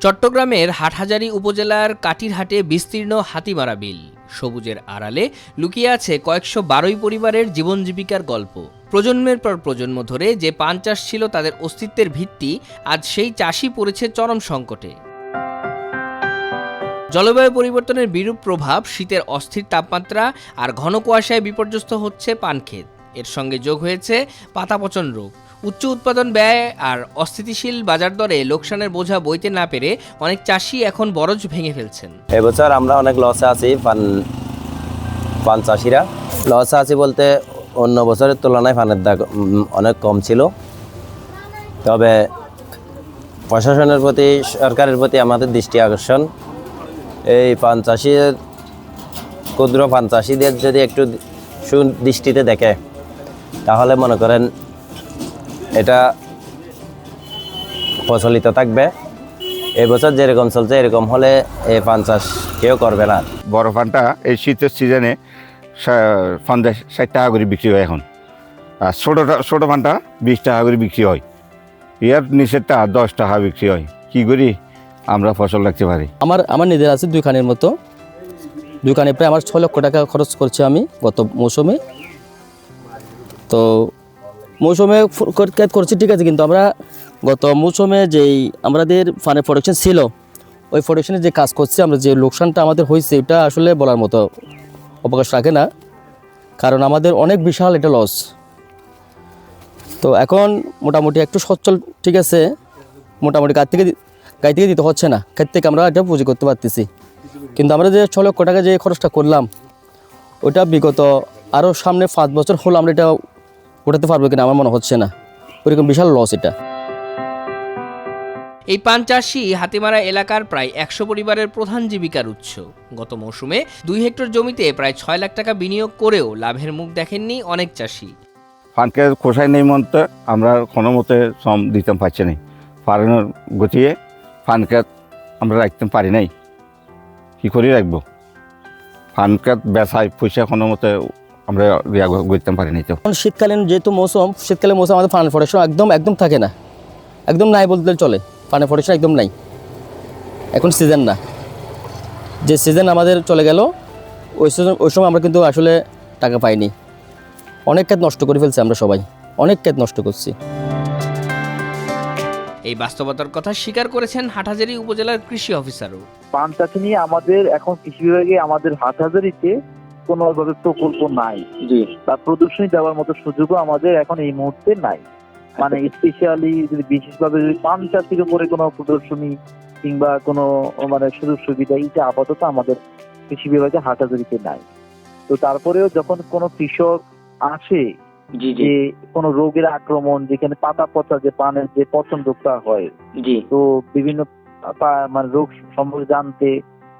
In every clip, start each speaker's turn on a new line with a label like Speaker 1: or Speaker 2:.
Speaker 1: চট্টগ্রামের হাটহাজারী উপজেলার কাটিরহাটে বিস্তীর্ণ হাতিমারা বিল। সবুজের আড়ালে লুকিয়ে আছে কয়েকশো বারোই পরিবারের জীবন জীবিকার গল্প। প্রজন্মের পর প্রজন্ম ধরে যে পান চাষ ছিল তাদের অস্তিত্বের ভিত্তি, আজ সেই চাষই পড়েছে চরম সংকটে। জলবায়ু পরিবর্তনের বিরূপ প্রভাব, শীতের অস্থির তাপমাত্রা আর ঘন কুয়াশায় বিপর্যস্ত হচ্ছে পান ক্ষেত। এর সঙ্গে যোগ হয়েছে পাতাপচন রোগ। উচ্চ উৎপাদন ব্যয় আর অস্থিতিশীল বাজার দরে লোকসানের বোঝা বইতে না পেরে অনেক চাষি এখন বরজ ভেঙে ফেলছেন।
Speaker 2: এবছর আমরা অনেক লসে আছি। পান চাষিরা লসে আছি বলতে অন্য বছরের তুলনায় পানের দাগ অনেক কম ছিল। তবে প্রশাসনের প্রতি, সরকারের প্রতি আমাদের দৃষ্টি আকর্ষণ, এই পান চাষির, ক্ষুদ্র পান চাষিদের যদি একটু সুদৃষ্টিতে দেখে তাহলে মনে করেন এটা প্রচলিত থাকবে। এবছর যেরকম চলছে এরকম হলে এই পান চাষ কেউ করবে না।
Speaker 3: বড় পানটা এই শীতের সিজনে 60 টাকা করে বিক্রি হয় এখন, আর ছোটো পানটা 20 টাকা করে বিক্রি হয়। এর নিচেরটা 10 টাকা বিক্রি হয়। কি করি আমরা ফসল রাখতে পারি?
Speaker 4: আমার নিজের আছে 2 খানের মতো। 2 খানে প্রায় আমার 6 লক্ষ টাকা খরচ করছি আমি গত মৌসুমে। তো মৌসুমে করছি ঠিক আছে, কিন্তু আমরা গত মৌসুমে যেই আমাদের ফানের প্রোডাকশন ছিল, ওই প্রোডাকশনে যে কাজ করছি আমরা, যে লোকসানটা আমাদের হয়েছে এটা আসলে বলার মতো অবকাশ রাখে না, কারণ আমাদের অনেক বিশাল এটা লস। তো এখন মোটামুটি একটু সচ্ছল ঠিক আছে, মোটামুটি গাড়ি থেকে দিতে হচ্ছে না, ক্ষেত থেকে আমরা এটা পুঁজি করতে পারতেছি। কিন্তু আমরা যে 6 লক্ষ টাকা যে খরচটা করলাম, ওটা বিগত আরও সামনে 5 বছর হলো আমরা এটা ওঠাতে পারবো কিনা আমার মনে হচ্ছে না। ওইরকম বিশাল লস এটা।
Speaker 1: এই পান চাষি হাতিমারা এলাকার প্রায় 100 পরিবারের প্রধান জীবিকার উৎস। গত মৌসুমে 2 হেক্টর জমিতে প্রায় 6 লাখ টাকা বিনিয়োগ করেও লাভের মুখ দেখেননি অনেক চাষি।
Speaker 3: পানকে খোসাই নেই মতো আমরা কোনো মতে শ্রম দিতে পারছি না। ফারানোর গতিয়ে পানকে আমরা রাখতে পারি নাই। কী করে রাখবো? পানকে বেচায় পয়সা কোনো মতে আমরা করতে পারি নাই। তো
Speaker 4: শীতকালীন যেহেতু মৌসুম, শীতকালীন মৌসুম আমাদের ফানের প্রোডাকশন একদম থাকে না, একদম নাই বলতে চলে। ফানের প্রোডাকশন একদম নাই, এখন সিজন না। যে সিজন আমাদের চলে গেল, ওই সময় আমরা কিন্তু আসলে টাকা পাইনি। অনেক ক্ষেত নষ্ট করে ফেলছি আমরা, সবাই অনেক ক্ষেত নষ্ট করছি।
Speaker 1: এই বাস্তবতার কথা স্বীকার করেছেন হাটহাজারী উপজেলার কৃষি অফিসারও।
Speaker 5: পান চাষি নিয়ে আমাদের এখন কৃষি বিভাগে আমাদের হাটহাজারীতে কোনোভাবে প্রকল্প নাই, বা প্রদর্শনী দেওয়ার মতো সুযোগও আমাদের এখন এই মুহূর্তে নাই। মানে স্পেশালি যদি বিশেষভাবে পান চাষির উপরে কোনো প্রদর্শনী কিংবা কোনো মানে সুযোগ সুবিধা, এটা আপাতত আমাদের কৃষি বিভাগে হাটহাজারীতে নাই। তো তারপরেও যখন কোনো কৃষক আসে যে কোনো রোগের আক্রমণ, যেখানে পাতা পচা, যে পানের যে পচন রোগটা হয়, তো বিভিন্ন মানে রোগ সম্পর্কে জানতে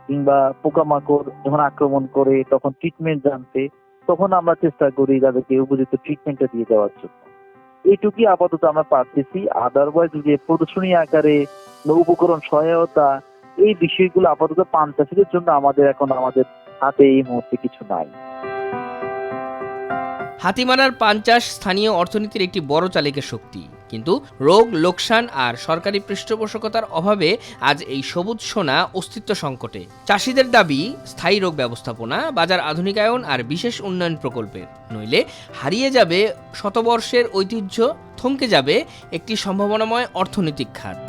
Speaker 5: কিংবা পোকামাকড় যখন আক্রমণ করে তখন ট্রিটমেন্ট জানতে, তখন আমরা চেষ্টা করি তাদেরকে উপযুক্ত ট্রিটমেন্টটা দিয়ে দেওয়ার জন্য। এইটুকুই আপাতত আমরা পারতেছি। আদারওয়াইজ যে প্রদর্শনী আকারে উপকরণ সহায়তা, এই বিষয়গুলো আপাতত পান চাষীদের জন্য আমাদের হাতে এই মুহূর্তে কিছু নাই।
Speaker 1: হাতিমারার পান চাষ স্থানীয় অর্থনীতির একটি বড় চালিকা শক্তি, কিন্তু রোগ, লোকসান আর সরকারি পৃষ্ঠপোষকতার অভাবে আজ এই সবুজ সোনা অস্তিত্ব সংকটে। চাষিদের দাবি স্থায়ী রোগ ব্যবস্থাপনা, বাজার আধুনিকায়ন আর বিশেষ উন্নয়ন প্রকল্পের, নইলে হারিয়ে যাবে শতবর্ষের ঐতিহ্য, থমকে যাবে একটি সম্ভাবনাময় অর্থনৈতিক খাত।